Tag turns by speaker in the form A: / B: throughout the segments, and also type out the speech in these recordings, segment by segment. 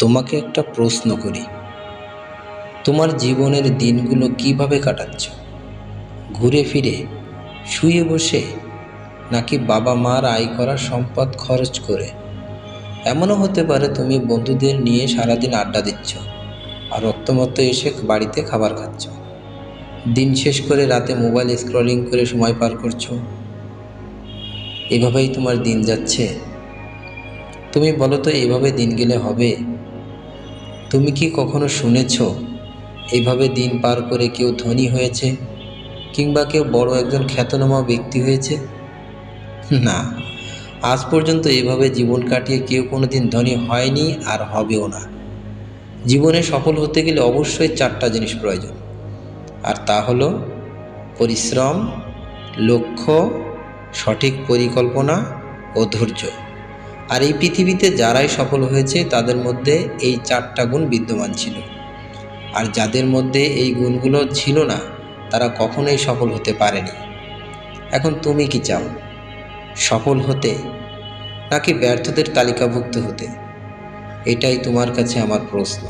A: তোমাকে একটা প্রশ্ন করি, তোমার জীবনের দিনগুলো কিভাবে কাটাচ্ছ? ঘুরে ফিরে, শুয়ে বসে, নাকি বাবা মার আয় করা সম্পদ খরচ করে? এমনও হতে পারে তুমি বন্ধুদের নিয়ে সারাদিন আড্ডা দিচ্ছ আর রক্তমত্ত এসে বাড়িতে খাবার খাচ্ছ। দিন শেষ করে রাতে মোবাইল স্ক্রলিং করে সময় পার করছো। এভাবেই তোমার দিন যাচ্ছে? তুমি বলো তো, এভাবে দিন গেলে হবে? তুমি কি কখনো শুনেছ এইভাবে দিন পার করে কেউ ধনী হয়েছে কিংবা কেউ বড় একজন খ্যাতনামা ব্যক্তি হয়েছে? না, আজ পর্যন্ত এভাবে জীবন কাটিয়ে কেউ কোনোদিন ধনী হয়নি আর হবেও না। জীবনে সফল হতে গেলে অবশ্যই 4টা জিনিস প্রয়োজন, আর তা হলো পরিশ্রম, লক্ষ্য, সঠিক পরিকল্পনা ও ধৈর্য। আর এই পৃথিবীতে যারাই সফল হয়েছে তাদের মধ্যে এই 4টা গুণ বিদ্যমান ছিল। আর যাদের মধ্যে এই গুণগুলো ছিল না তারা কখনোই সফল হতে পারেনি। এখন তুমি কি চাও, সফল হতে নাকি ব্যর্থদের তালিকাভুক্ত হতে? এটাই তোমার কাছে আমার প্রশ্ন।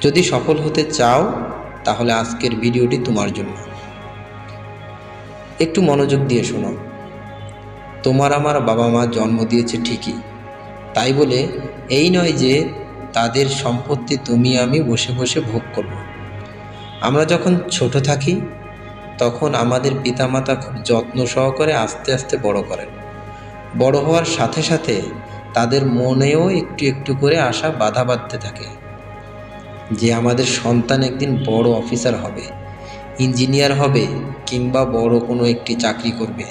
A: যদি সফল হতে চাও তাহলে আজকের ভিডিওটি তোমার জন্য। একটু মনোযোগ দিয়ে শোনো। তোমার আমার বাবা মা জন্ম দিয়েছে ঠিকই, তাই বলে এই নয় যে তাদের সম্পত্তি তুমি আমি বসে বসে ভোগ করব। আমরা যখন ছোট থাকি তখন আমাদের পিতামাতা খুব যত্ন সহকারে আস্তে আস্তে বড় করেন। বড় হওয়ার সাথে সাথে তাদের মনেও একটু একটু করে আশা বাধা বাঁধতে থাকে যে আমাদের সন্তান একদিন বড় অফিসার হবে, ইঞ্জিনিয়ার হবে কিংবা বড় কোনো একটি চাকরি করবে।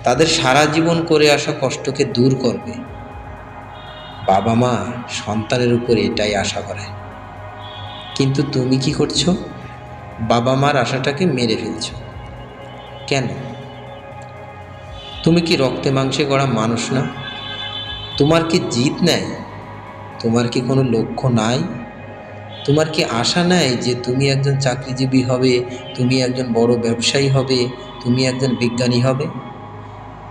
A: তাদের সারা জীবন করে আসা কষ্টকে দূর করবে। বাবা মা সন্তানের উপর এটাই আশা করে। কিন্তু তুমি কি করছো? বাবা মার আশাটাকে মেরে ফেলছো। কেন? তুমি কি রক্তে মাংসে গড়া মানুষ না? তোমার কি জিত নাই? তোমার কি কোনো লক্ষ্য নাই? তোমার কি আশা নাই যে তুমি একজন চাকরিজীবী হবে, তুমি একজন বড় ব্যবসায়ী হবে, তুমি একজন বিজ্ঞানী হবে?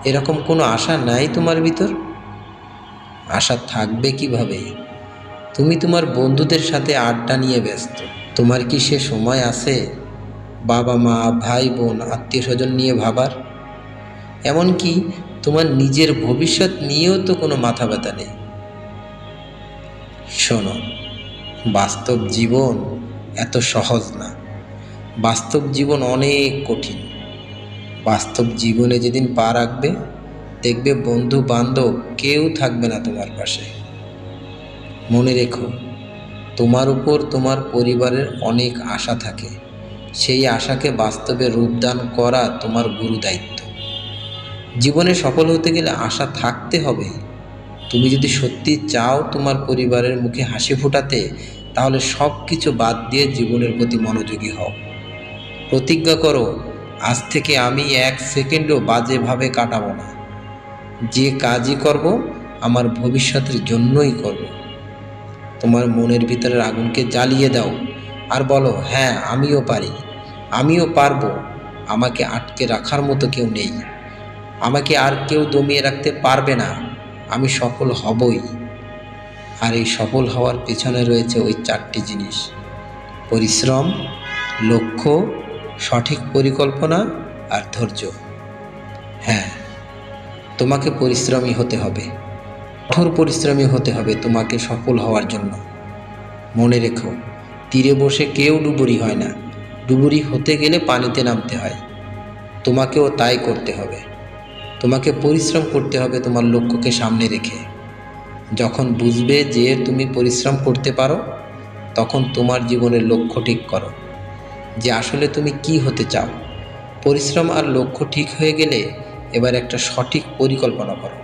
A: এরকম কোনো আশা নাই তোমার ভিতর? আশা থাকবে কিভাবে? তুমি তোমার বন্ধুদের সাথে আড্ডা নিয়ে ব্যস্ত। তোমার কি সে সময় আছে বাবা মা, ভাই বোন, আত্মীয় স্বজন নিয়ে ভাবার? এমনকি তোমার নিজের ভবিষ্যৎ নিয়েও তো কোনো মাথা ব্যথা নেই। শোনো, বাস্তব জীবন এত সহজ না। বাস্তব জীবন অনেক কঠিন। বাস্তব জীবনে যেদিন পা রাখবে দেখবে বন্ধু বান্ধব কেউ থাকবে না তোমার পাশে। মনে রেখো, তোমার উপর তোমার পরিবারের অনেক আশা থাকে। সেই আশাকে বাস্তবে রূপদান করা তোমার গুরু দায়িত্ব। জীবনে সফল হতে গেলে আশা থাকতে হবে। তুমি যদি সত্যি চাও তোমার পরিবারের মুখে হাসি ফোটাতে, তাহলে সব কিছু বাদ দিয়ে জীবনের প্রতি মনোযোগী হও। প্রতিজ্ঞা করো, আজ থেকে আমি 1 সেকেন্ডও বাজেভাবে কাটাবো না। যে কাজই করব আমার ভবিষ্যতের জন্যই করব। তোমার মনের ভিতরের আগুনকে জ্বালিয়ে দাও আর বলো, হ্যাঁ আমিও পারি, আমিও পারবো। আমাকে আটকে রাখার মতো কেউ নেই। আমাকে আর কেউ দমিয়ে রাখতে পারবে না। আমি সফল হবই। আর এই সফল হওয়ার পেছনে রয়েছে ওই 4টি জিনিস: পরিশ্রম, লক্ষ্য, সঠিক পরিকল্পনা আর ধৈর্য। হ্যাঁ, তোমাকে পরিশ্রমী হতে হবে, কঠোর পরিশ্রমী হতে হবে তোমাকে সফল হওয়ার জন্য। মনে রেখো, তীরে বসে কেউ ডুবুরি হয় না। ডুবুরি হতে গেলে পানিতে নামতে হয়। তোমাকেও তাই করতে হবে। তোমাকে পরিশ্রম করতে হবে তোমার লক্ষ্যকে সামনে রেখে। যখন বুঝবে যে তুমি পরিশ্রম করতে পারো, তখন তোমার জীবনের লক্ষ্য ঠিক করো যে আসলে তুমি কি হতে চাও। পরিশ্রম আর লক্ষ্য ঠিক হয়ে গেলে এবার একটা সঠিক পরিকল্পনা করো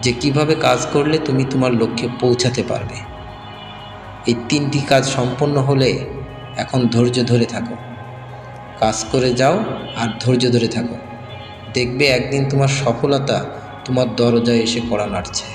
A: যে কিভাবে কাজ করলে তুমি তোমার লক্ষ্যে পৌঁছাতে পারবে। এই 3টি কাজ সম্পন্ন হলে এখন ধৈর্য ধরে থাকো। কাজ করে যাও আর ধৈর্য ধরে থাকো। দেখবে একদিন তোমার সফলতা তোমার দরজায় এসে কড়া নাড়ছে।